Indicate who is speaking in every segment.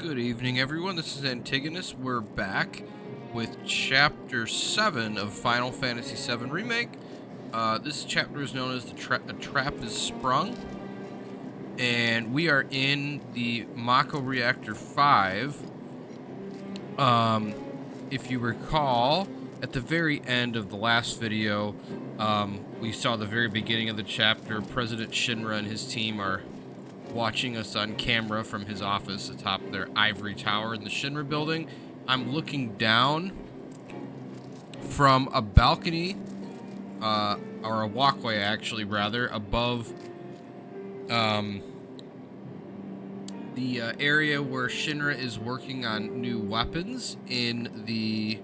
Speaker 1: Good evening, everyone. This is Antigonus. We're back with Chapter 7 of Final Fantasy VII Remake. This chapter is known as A Trap is Sprung. And we are in the Mako Reactor 5. If you recall, at the very end of the last video, we saw the very beginning of the chapter. President Shinra and his team are watching us on camera from his office atop their ivory tower in the Shinra building. I'm looking down from a balcony, or a walkway actually, rather, above the area where Shinra is working on new weapons in the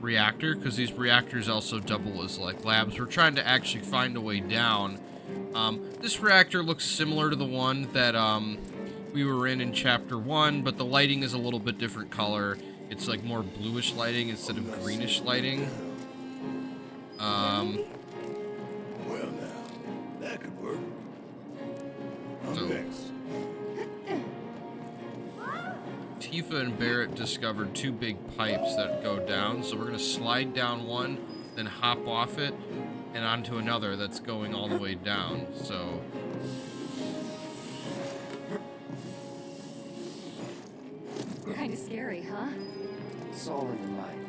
Speaker 1: reactor, because these reactors also double as like labs. We're trying to actually find a way down. This reactor looks similar to the one that we were in Chapter 1, but the lighting is a little bit different color. It's like more bluish lighting instead of greenish lighting.
Speaker 2: Well now, that could work. Next.
Speaker 1: Tifa and Barrett discovered two big pipes that go down, so we're gonna slide down one, then hop off it, and onto another that's going all the way down, so...
Speaker 3: Kinda scary, huh?
Speaker 4: It's all in your mind.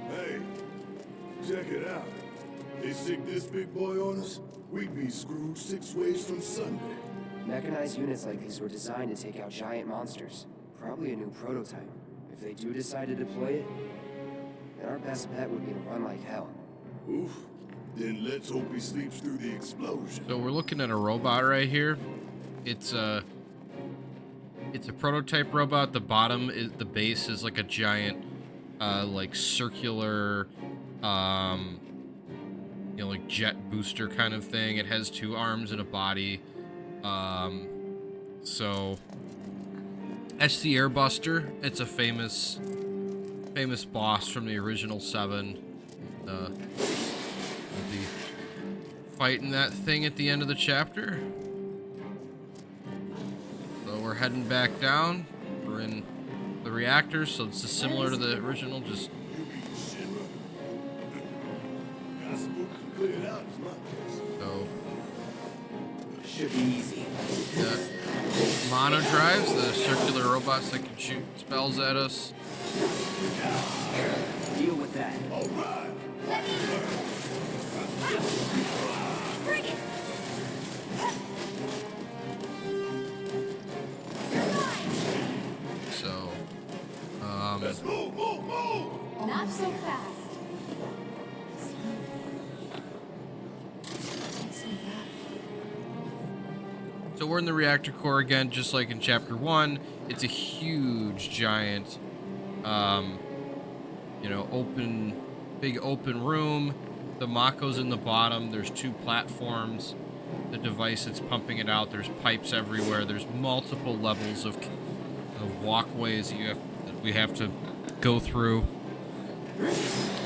Speaker 2: Hey, check it out. They stick this big boy on us, we'd be screwed 6 ways from Sunday.
Speaker 4: Mechanized units like these were designed to take out giant monsters. Probably a new prototype. If they do decide to deploy it, then our best bet would be to run like hell.
Speaker 2: Oof. Then let's hope he sleeps through the explosion.
Speaker 1: So we're looking at a robot right here. It's a prototype robot. The bottom is, the base is like a giant, like circular, you know, like jet booster kind of thing. It has 2 arms and a body. So that's the Airbuster. It's a famous boss from the original 7. We'll be fighting that thing at the end of the chapter. So we're heading back down. We're in the reactor, so it's similar to the original, just... So...
Speaker 4: Should be easy.
Speaker 1: The mono drives, the circular robots that can shoot spells at us.
Speaker 4: Deal with that.
Speaker 3: Bring it!
Speaker 1: So,
Speaker 2: Let's move!
Speaker 3: Not so fast.
Speaker 1: So we're in the reactor core again, just like in Chapter 1. It's a huge, giant, you know, big open room. The Mako's in the bottom. There's 2 platforms. The device that's pumping it out. There's pipes everywhere. There's multiple levels of walkways that we have to go through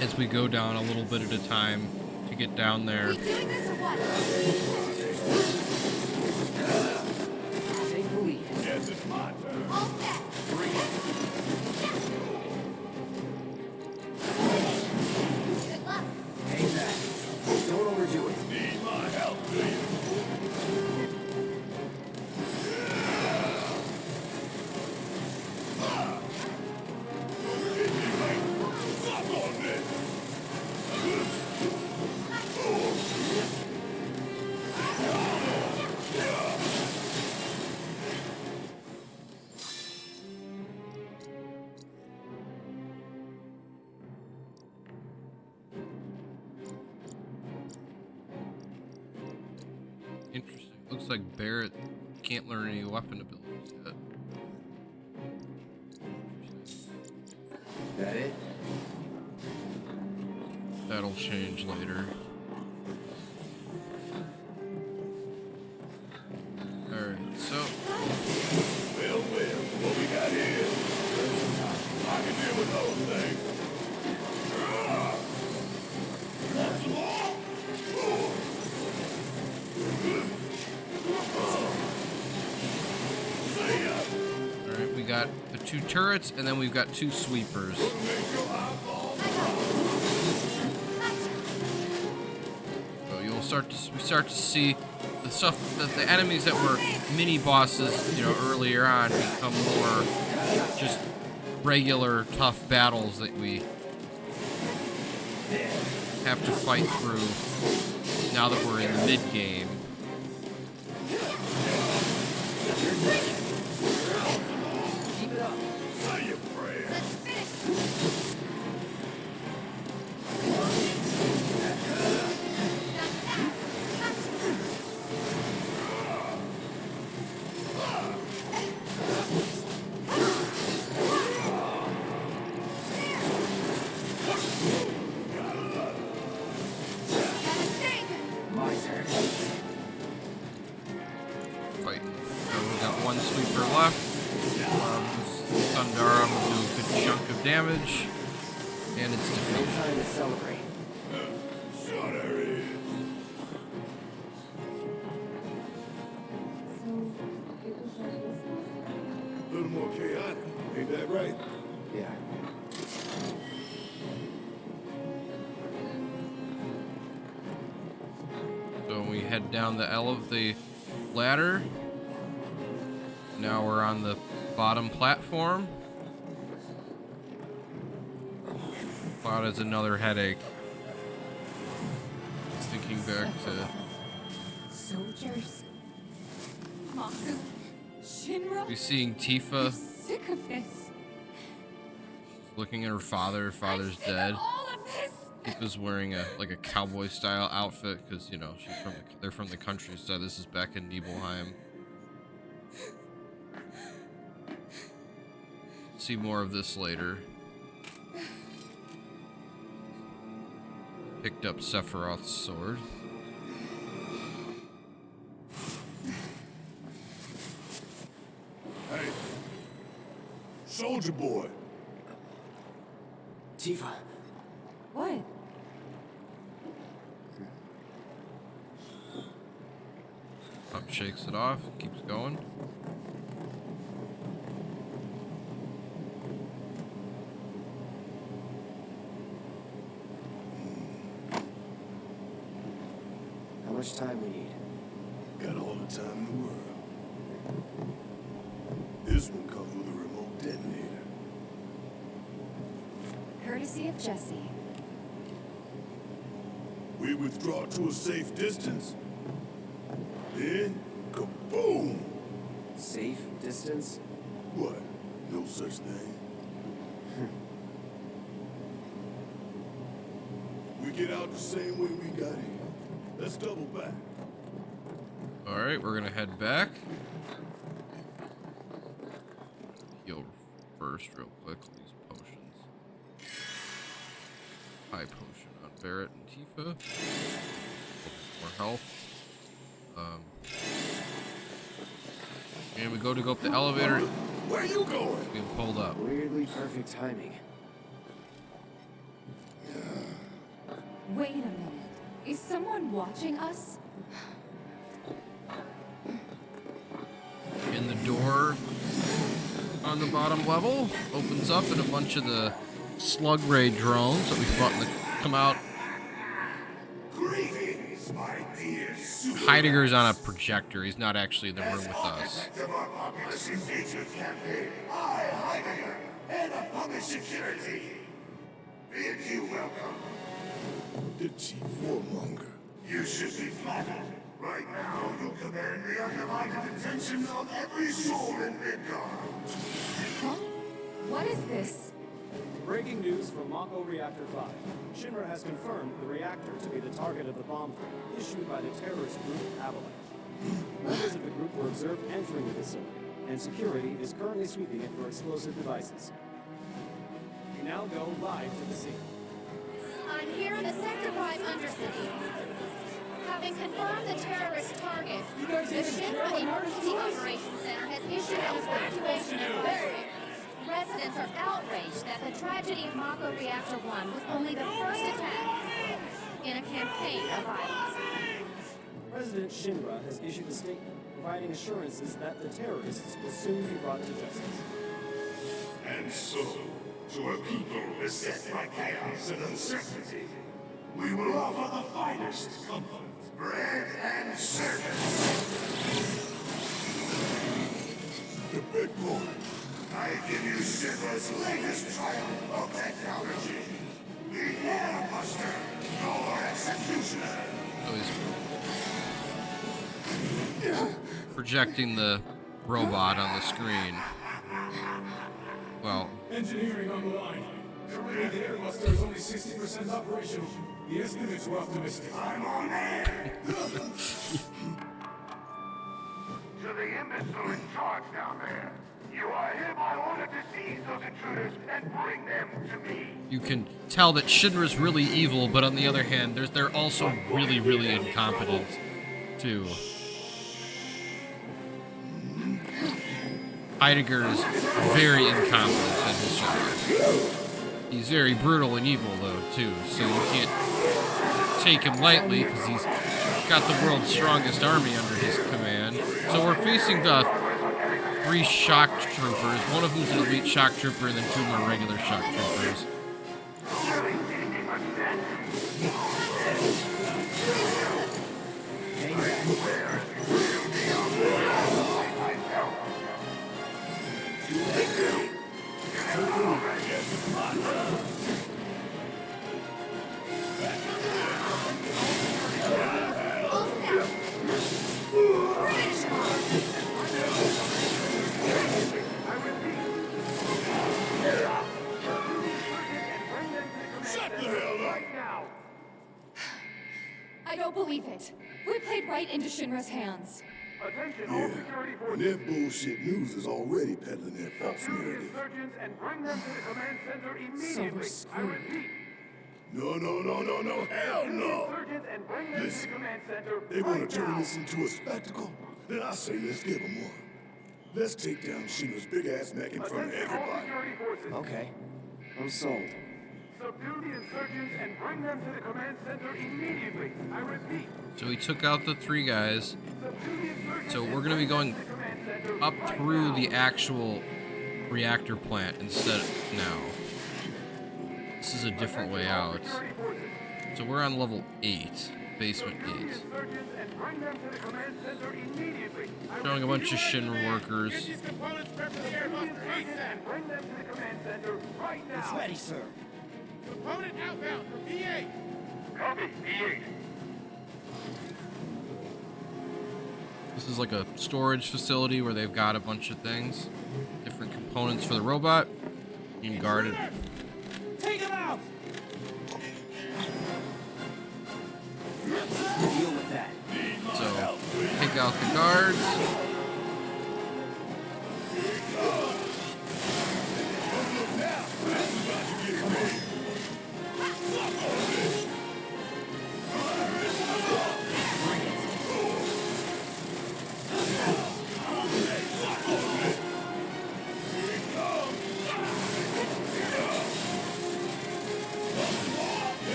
Speaker 1: as we go down a little bit at a time to get down there.
Speaker 3: We doing this or what?
Speaker 4: Take the lead.
Speaker 2: Yes, it's my turn.
Speaker 3: All set.
Speaker 2: Bring it.
Speaker 3: Good luck.
Speaker 4: Hang back. Don't overdo it.
Speaker 2: Need my help, do you? Stop on this.
Speaker 1: Interesting. Looks like Barrett can't learn any weapon abilities yet.
Speaker 4: That it?
Speaker 1: That'll change later. Alright, so...
Speaker 2: Well, what we got here? I can deal with those things. That's all.
Speaker 1: got the 2 turrets, and then we've got 2 sweepers. So we start to see the stuff that the enemies that were mini bosses, you know, earlier on become more just regular tough battles that we have to fight through now that we're in the mid game. Damage, and it's defeated.
Speaker 4: No time to celebrate.
Speaker 2: Sorry. A little more chaotic, ain't that right?
Speaker 4: Yeah.
Speaker 1: So we head down the ladder. Now we're on the bottom platform. Cloud has another headache. Just thinking back to
Speaker 3: Soldiers. Mako. Shinra.
Speaker 1: we seeing Tifa
Speaker 3: I'm sick of this.
Speaker 1: looking at her father. Her father's
Speaker 3: I'm sick
Speaker 1: dead.
Speaker 3: of all of this.
Speaker 1: Tifa's wearing a cowboy style outfit because, you know, they're from the countryside. This is back in Nibelheim. See more of this later. Picked up Sephiroth's sword.
Speaker 2: Hey, soldier boy.
Speaker 4: Tifa.
Speaker 3: What?
Speaker 1: Pump shakes it off, keeps going.
Speaker 4: How much time we need?
Speaker 2: Got all the time in the world. This one comes with a remote detonator.
Speaker 3: Courtesy of Jesse.
Speaker 2: We withdraw to a safe distance. Then, kaboom!
Speaker 4: Safe distance?
Speaker 2: What? No such thing. We get out the same way we got in. Let's double back.
Speaker 1: Alright, we're gonna head back. Heal first real quick with these potions. High potion on Barrett and Tifa. More health. And we go up the elevator.
Speaker 2: Where you going?
Speaker 1: Being pulled up.
Speaker 4: Weirdly perfect timing.
Speaker 3: Wait a minute. Is someone watching us?
Speaker 1: And the door on the bottom level opens up, and a bunch of the slug ray drones that we fought come out.
Speaker 2: Greetings, my dear
Speaker 1: Heidegger's on a projector. He's not actually in the room with us.
Speaker 2: of our populous engagement campaign, I, Heidegger, head of public security. Bid you welcome. The chief warmonger. You should be flattered. Right now, you command the undivided attention of every soul in Midgar.
Speaker 3: Huh? What is this?
Speaker 5: Breaking news from Mako Reactor 5. Shinra has confirmed the reactor to be the target of the bomb threat issued by the terrorist group Avalanche. Members of the group were observed entering the facility, and security is currently sweeping it for explosive devices. We now go live to the scene.
Speaker 6: I'm here in the Sector 5 Undercity. Having confirmed the terrorist target, the Shinra Emergency Operations Center has issued an evacuation advisory. Residents are outraged that the tragedy of Mako Reactor 1 was only the first attack in a campaign of violence.
Speaker 5: President Shinra has issued a statement providing assurances that the terrorists will soon be brought to justice.
Speaker 2: And so, to a people beset by chaos and uncertainty, we will offer the finest comfort, bread and service. The big boy. I give you Shinra's latest triumph of technology. The Airbuster, your executioner.
Speaker 1: So he's projecting the robot on the screen. Well,
Speaker 2: Engineering on the line. Currently, the Airbuster is only 60% operational. The estimates were optimistic. I'm on air! To the imbecile in charge down there, you are hereby ordered to seize those intruders and bring them to me.
Speaker 1: you can tell that Shinra's really evil, but on the other hand, they're also really, really incompetent, too. Heidegger is very incompetent at his job. He's very brutal and evil, though, too, so you can't take him lightly, because he's got the world's strongest army under his command. So we're facing the 3 shock troopers, one of whom's an elite shock trooper, and then 2 more regular shock troopers.
Speaker 3: I don't believe it. We played right into Shinra's hands.
Speaker 2: Attention, all security forces. Their bullshit news is already peddling their false narrative.
Speaker 5: Insurgents and bring them to the command center
Speaker 3: So we're
Speaker 5: immediately. I
Speaker 3: screwed.
Speaker 5: repeat.
Speaker 2: No, hell no!
Speaker 5: Insurgents and bring them to the
Speaker 2: Listen,
Speaker 5: command center.
Speaker 2: they want
Speaker 5: right
Speaker 2: to turn
Speaker 5: now.
Speaker 2: this into a spectacle? Then I say let's give them one. Let's take down Shinra's big-ass neck in front of
Speaker 5: Attention, all
Speaker 2: everybody.
Speaker 5: security forces.
Speaker 4: Okay. I'm sold.
Speaker 5: Subdue the insurgents and bring them to the command center immediately. I repeat.
Speaker 1: So he took out the 3 guys.
Speaker 5: Subdue the insurgents.
Speaker 1: So we're going to be going up through the actual reactor plant instead now. This is a different way out. So we're on level 8, basement 8.
Speaker 5: Insurgents and bring them to the command center immediately.
Speaker 1: Showing a bunch of Shinra workers.
Speaker 5: And bring them to the command center right now.
Speaker 4: It's ready, sir.
Speaker 5: Component outbound for P8. Copy, P8.
Speaker 1: This is like a storage facility where they've got a bunch of things. Different components for the robot. You can guard it.
Speaker 5: Take him out!
Speaker 4: Deal with that.
Speaker 1: So, take out the guards.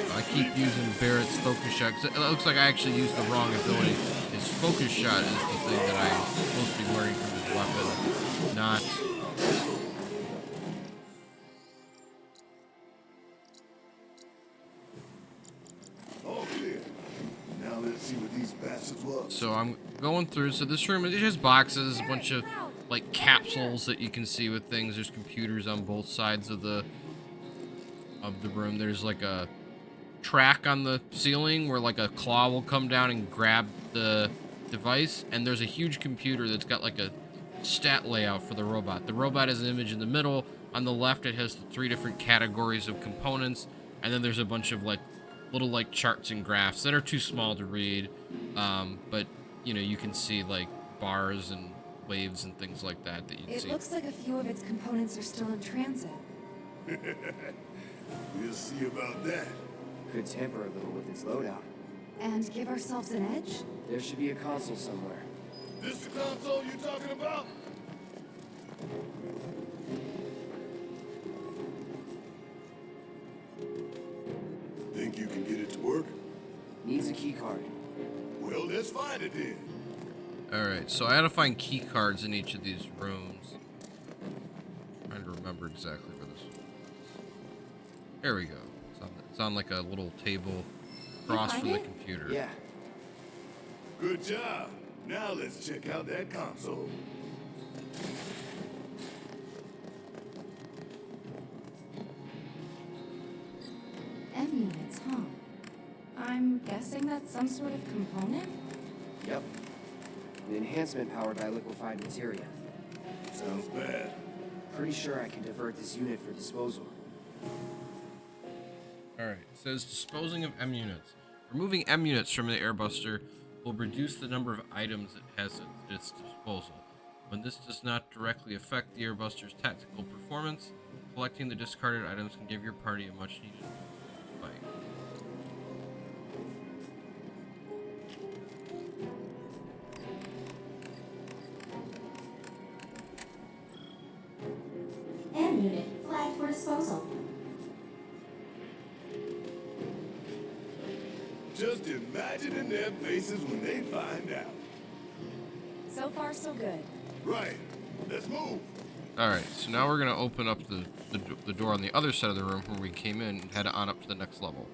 Speaker 1: I keep using Barrett's focus shot, 'cause it looks like I actually used the wrong ability. His focus shot is the thing that I'm supposed to be learning from his weapon, not...
Speaker 2: All clear. Now let's see what these bastards was.
Speaker 1: So I'm going through, so this room, it has boxes, a bunch of, like, capsules that you can see with things. There's computers on both sides of the room. There's, like, a track on the ceiling where, like, a claw will come down and grab the device, and there's a huge computer that's got, like, a stat layout for the robot. The robot has an image in the middle. On the left, it has the 3 different categories of components, and then there's a bunch of, like, little, like, charts and graphs that are too small to read, but, you know, you can see, like, bars and waves and things like that that you can
Speaker 3: It
Speaker 1: see.
Speaker 3: looks like a few of its components are still in transit.
Speaker 2: We'll see about that.
Speaker 4: Could tamper a little with its loadout.
Speaker 3: And give ourselves an edge?
Speaker 4: There should be a console somewhere.
Speaker 2: This the console you talking about? Think you can get it to work?
Speaker 4: Needs a key card.
Speaker 2: Well, let's find it then.
Speaker 1: Alright, so I had to find key cards in each of these rooms. Trying to remember exactly where this was. There we go. It's on like a little table across from the computer.
Speaker 4: Yeah.
Speaker 2: Good job. Now let's check out that console.
Speaker 3: M units, huh? I'm guessing that's some sort of component?
Speaker 4: Yep. An enhancement powered by liquefied materia.
Speaker 2: Sounds bad.
Speaker 4: Pretty sure I can divert this unit for disposal.
Speaker 1: Alright, it says disposing of M units. Removing M units from the Airbuster will reduce the number of items it has at its disposal. When this does not directly affect the Airbuster's tactical performance, collecting the discarded items can give your party a much needed fight.
Speaker 7: M unit flagged for disposal.
Speaker 2: Just imagining their faces when they find out.
Speaker 3: So far, so good.
Speaker 2: Right. Let's move.
Speaker 1: Alright, so now we're going to open up the door on the other side of the room where we came in and head on up to the next level.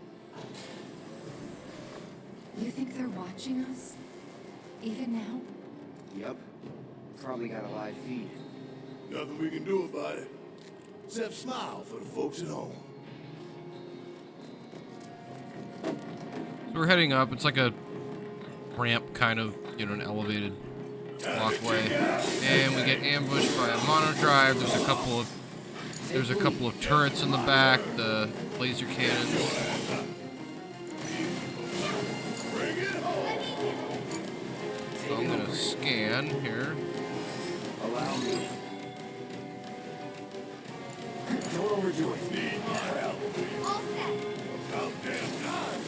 Speaker 3: You think they're watching us? Even now?
Speaker 4: Yep. Probably got a live feed.
Speaker 2: Nothing we can do about it. Except smile for the folks at home.
Speaker 1: So we're heading up. It's like a ramp, kind of, you know, an elevated walkway, and we get ambushed by a monodrive. There's a couple of turrets in the back, the laser cannons. So I'm gonna scan here.
Speaker 4: Allow me. Don't overdo it.
Speaker 2: Need my help.
Speaker 6: All set.
Speaker 2: About damn time.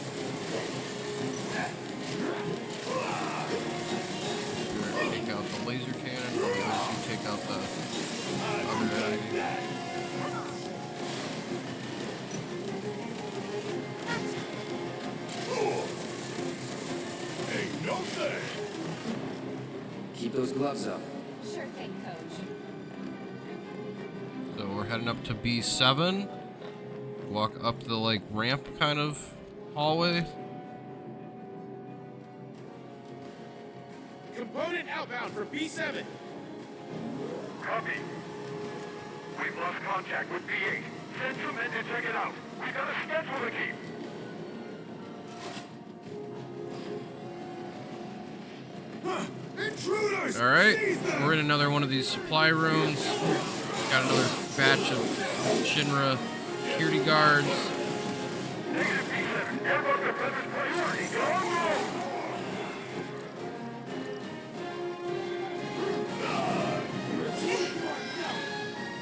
Speaker 1: Take out the laser cannon, or you take out the other enemy.
Speaker 2: Ain't no thing.
Speaker 4: Keep those gloves up.
Speaker 3: Sure thing, Coach.
Speaker 1: So we're heading up to B7. Walk up the like ramp kind of hallway.
Speaker 5: Component outbound for B7.
Speaker 2: Copy. We've lost contact with P8. Send some men to check it out. We got a schedule to keep. Intruders!
Speaker 1: All right,
Speaker 2: Seize them!
Speaker 1: we're in another one of these supply rooms. Got another batch of Shinra security guards.
Speaker 2: Negative P7. Airbuster Feather's priority. Go!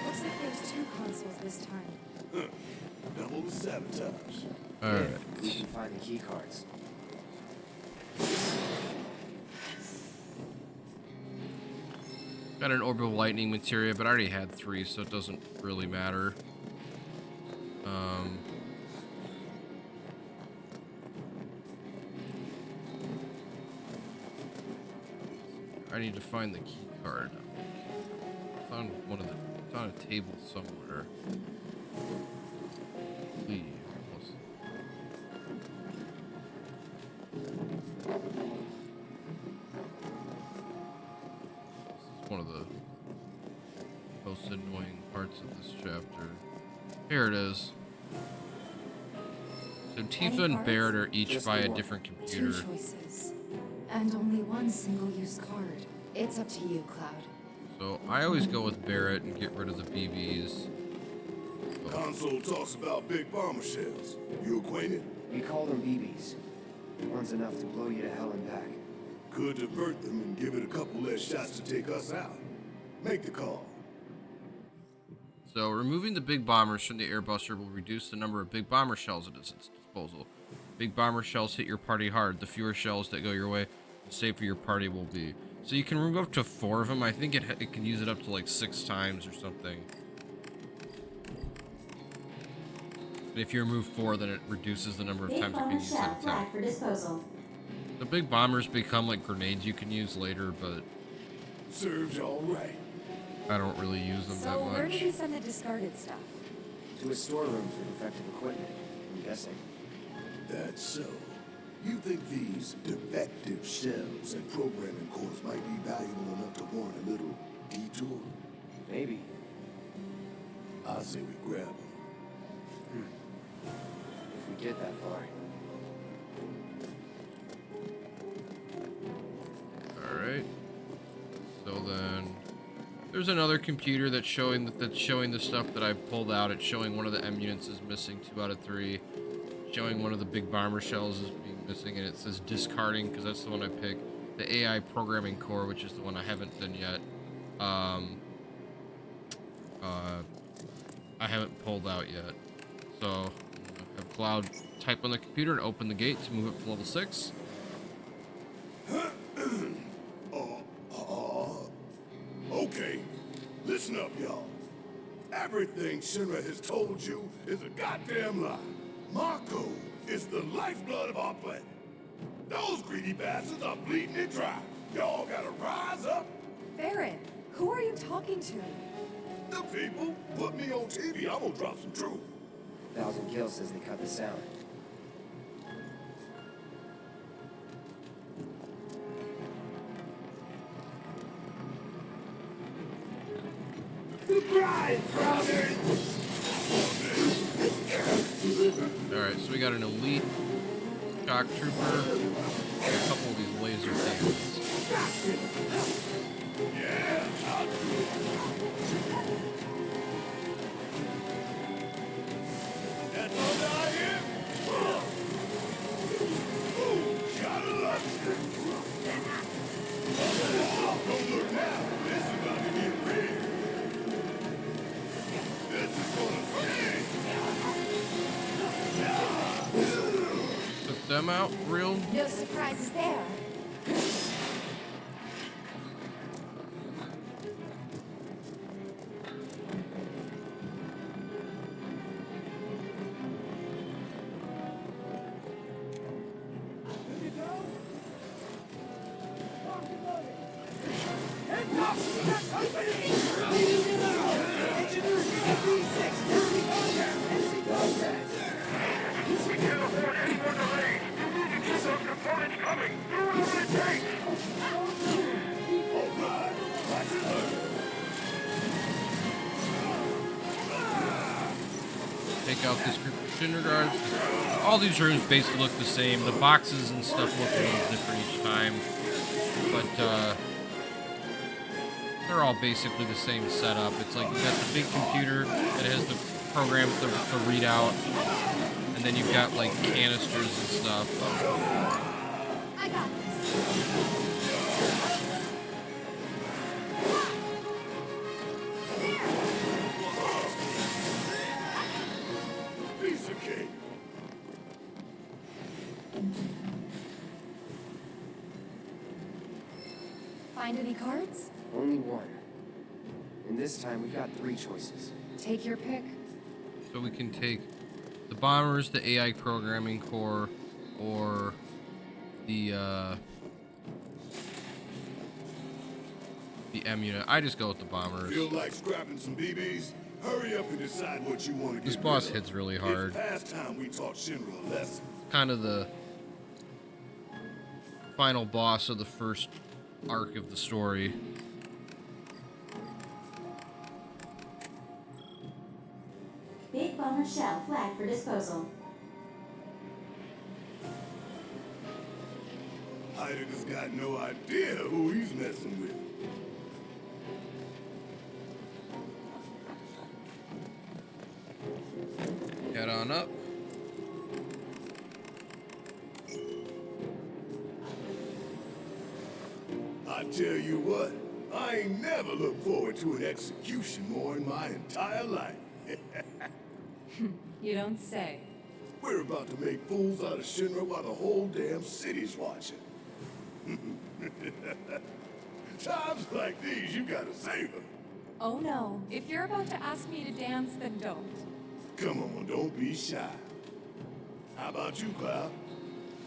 Speaker 3: Looks like there's two consoles this time.
Speaker 2: Double the sabotage.
Speaker 1: All
Speaker 4: Yeah,
Speaker 1: right.
Speaker 4: we can find the key cards.
Speaker 1: Got an orbital lightning materia, but I already had 3, so it doesn't really matter. I need to find the key card. It's on it's on a table somewhere. Please. This is one of the most annoying parts of this chapter. Here it is. So Tifa and
Speaker 3: cards?
Speaker 1: Barrett are each
Speaker 4: Just
Speaker 1: by
Speaker 4: the
Speaker 1: a
Speaker 4: one.
Speaker 1: different
Speaker 3: Two
Speaker 1: computer.
Speaker 3: choices. And only one single-use card. It's up to you, Cloud.
Speaker 1: So I always go with Barrett and get rid of the BBs.
Speaker 2: Console talks about big bomber shells. You acquainted?
Speaker 4: We call them BBs. One's enough to blow you to hell and back.
Speaker 2: Could divert them and give it a couple less shots to take us out. Make the call.
Speaker 1: So removing the big bombers from the Airbuster will reduce the number of big bomber shells at its disposal. Big bomber shells hit your party hard. The fewer shells that go your way, the safer your party will be. So you can remove up to 4 of them. I think it can use it up to like 6 times or something. And if you remove 4, then it reduces the number of
Speaker 7: Big
Speaker 1: times you can
Speaker 7: bomber
Speaker 1: use that
Speaker 7: shell
Speaker 1: attack.
Speaker 7: flagged for disposal.
Speaker 1: The big bombers become like grenades you can use later, but
Speaker 2: Serves y'all right.
Speaker 1: I don't really use them that
Speaker 3: So where did
Speaker 1: much.
Speaker 3: we send the discarded stuff?
Speaker 4: To a storeroom for defective equipment, I'm guessing.
Speaker 2: That's so. You think these defective shells and programming cores might be valuable enough to warrant a little detour?
Speaker 4: Maybe.
Speaker 2: I say we grab them.
Speaker 4: If we get that far.
Speaker 1: Alright. So then there's another computer that's showing the stuff that I pulled out. It's showing one of the M units is missing 2 out of 3. Showing one of the big bomber shells is being missing, and it says discarding because that's the one I picked. The AI programming core, which is the one I haven't done yet. I haven't pulled out yet. So I'm gonna have Cloud type on the computer and open the gate to move it to level 6.
Speaker 2: Okay, listen up, y'all. Everything Shinra has told you is a goddamn lie. Mako is the lifeblood of our planet. Those greedy bastards are bleeding it dry. Y'all gotta rise up.
Speaker 3: Barrett, who are you talking to?
Speaker 2: The people put me on TV. I'm gonna drop some truth.
Speaker 4: 1,000 Kills says they cut the sound.
Speaker 1: Alright, so we got an elite shock trooper and a couple of these laser cannons.
Speaker 2: That's all I hear. Ooh, gotta love it. Don't look now. This is about to get real. This is gonna sting.
Speaker 1: Took them out real.
Speaker 3: No surprises there.
Speaker 2: We can't afford any more delays. Some components coming. What will it take? All right. Watch it learn.
Speaker 1: Take out this group of Shinra guards. All these rooms basically look the same. The boxes and stuff look a little different each time. But, they're all basically the same setup. It's like you've got the big computer that has the program, the readout, and then you've got like canisters and stuff.
Speaker 6: I got this.
Speaker 2: Piece of cake.
Speaker 3: Find any cards?
Speaker 4: Only one. And this time we've got 3 choices.
Speaker 3: Take your pick.
Speaker 1: So we can take the bombers, the AI programming core, or the M unit. I just go with the bombers.
Speaker 2: Feel like scrapping some BBs? Hurry up and decide what you want to get.
Speaker 1: This boss
Speaker 2: rid of.
Speaker 1: hits really hard.
Speaker 2: It's past time we taught Shinra a lesson.
Speaker 1: Kind of the final boss of the first arc of the story.
Speaker 7: Big bomber shell flagged for disposal.
Speaker 2: Heidegger's got no idea who he's messing with.
Speaker 1: Head on up.
Speaker 2: I tell you what, I ain't never looked forward to an execution more in my entire life.
Speaker 3: You don't say.
Speaker 2: We're about to make fools out of Shinra while the whole damn city's watching. Times like these, you gotta savor.
Speaker 3: Oh no, if you're about to ask me to dance, then don't.
Speaker 2: Come on, don't be shy. How about you, Cloud?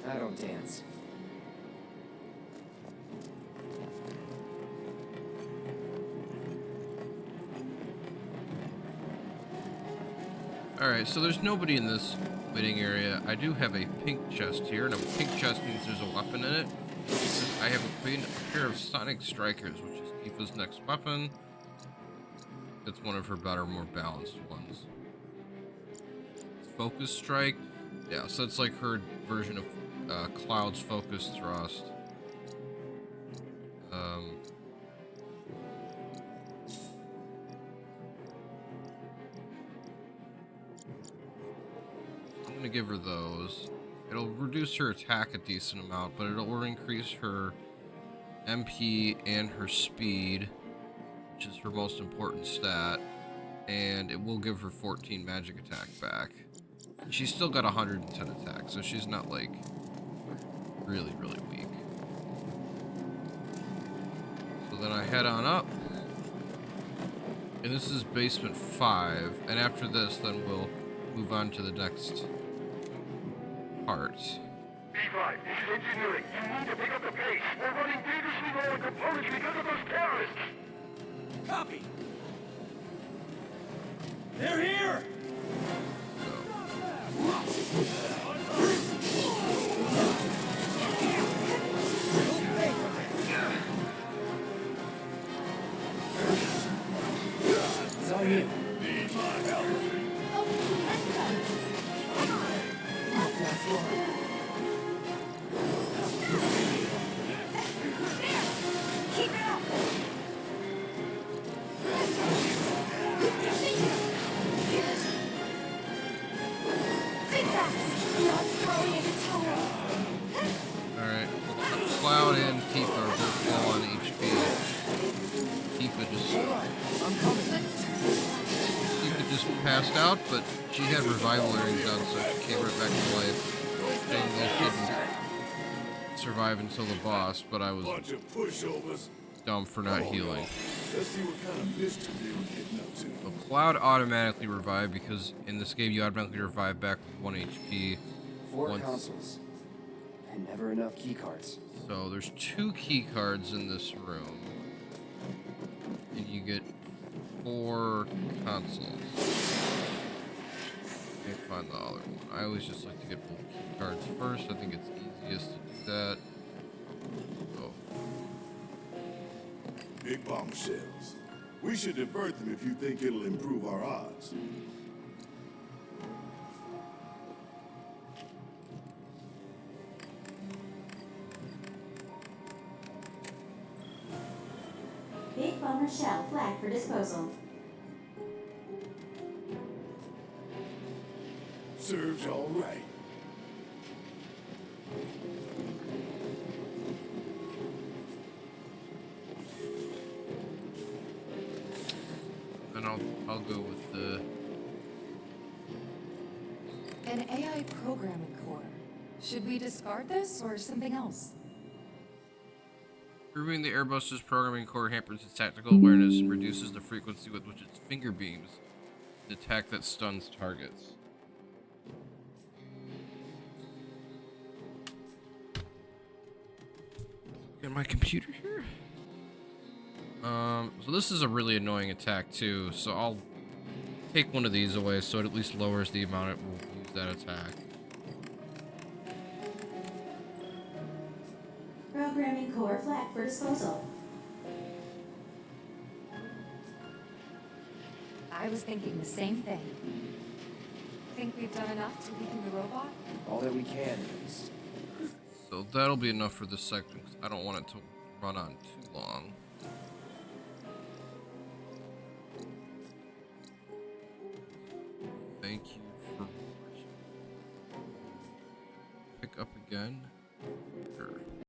Speaker 4: I don't dance.
Speaker 1: Alright, so there's nobody in this waiting area. I do have a pink chest here, and a pink chest means there's a weapon in it. I have a pair of Sonic Strikers, which is Tifa's next weapon. It's one of her better, more balanced ones. Focus Strike. Yeah, so it's like her version of Cloud's Focus Thrust. I'm gonna give her those. It'll reduce her attack a decent amount, but it'll increase her MP and her speed, which is her most important stat, and it will give her 14 magic attack back. She's still got 110 attack, so she's not like really weak. So then I head on up, and this is basement 5, and after this then we'll move on to the next part.
Speaker 2: B5, this is engineering. You need to pick up the pace. We're running dangerously low on components because of those terrorists.
Speaker 5: Copy. They're here. It's on you.
Speaker 2: Need my help.
Speaker 3: Keep it up!
Speaker 1: Alright, Cloud and Tifa are both low on HP. Tifa just passed out, but she had revival earrings on, so she came right back to life. Daniel didn't survive until the boss, but I was
Speaker 2: Bunch of pushovers.
Speaker 1: dumb for not healing.
Speaker 2: Let's see what kind of mischief they were getting up to.
Speaker 1: So Cloud automatically revived because in this game you automatically revive back with 1 HP.
Speaker 4: 4
Speaker 1: once.
Speaker 4: consoles. And never enough key cards.
Speaker 1: So there's 2 key cards in this room. And you get 4 consoles. Let me find the other one. I always just like to get both key cards first. I think it's easiest to do that. So,
Speaker 2: Big bomb shells. We should divert them if you think it'll improve our odds.
Speaker 7: Big bomber shell flagged for disposal.
Speaker 2: Serves you all right.
Speaker 1: then I'll go with the...
Speaker 3: An AI programming core. Should we discard this or something else?
Speaker 1: Removing the Airbuster's programming core hampers its tactical awareness and reduces the frequency with which its finger beams attack that stuns targets. Get my computer here. So this is a really annoying attack too, so I'll take one of these away so it at least lowers the amount it will use that attack.
Speaker 7: Programming core flagged for disposal.
Speaker 3: I was thinking the same thing. Think we've done enough to weaken the robot?
Speaker 4: All that we can, at least.
Speaker 1: So that'll be enough for this segment, 'cause I don't want it to run on too long. Thank you for watching. Pick up again.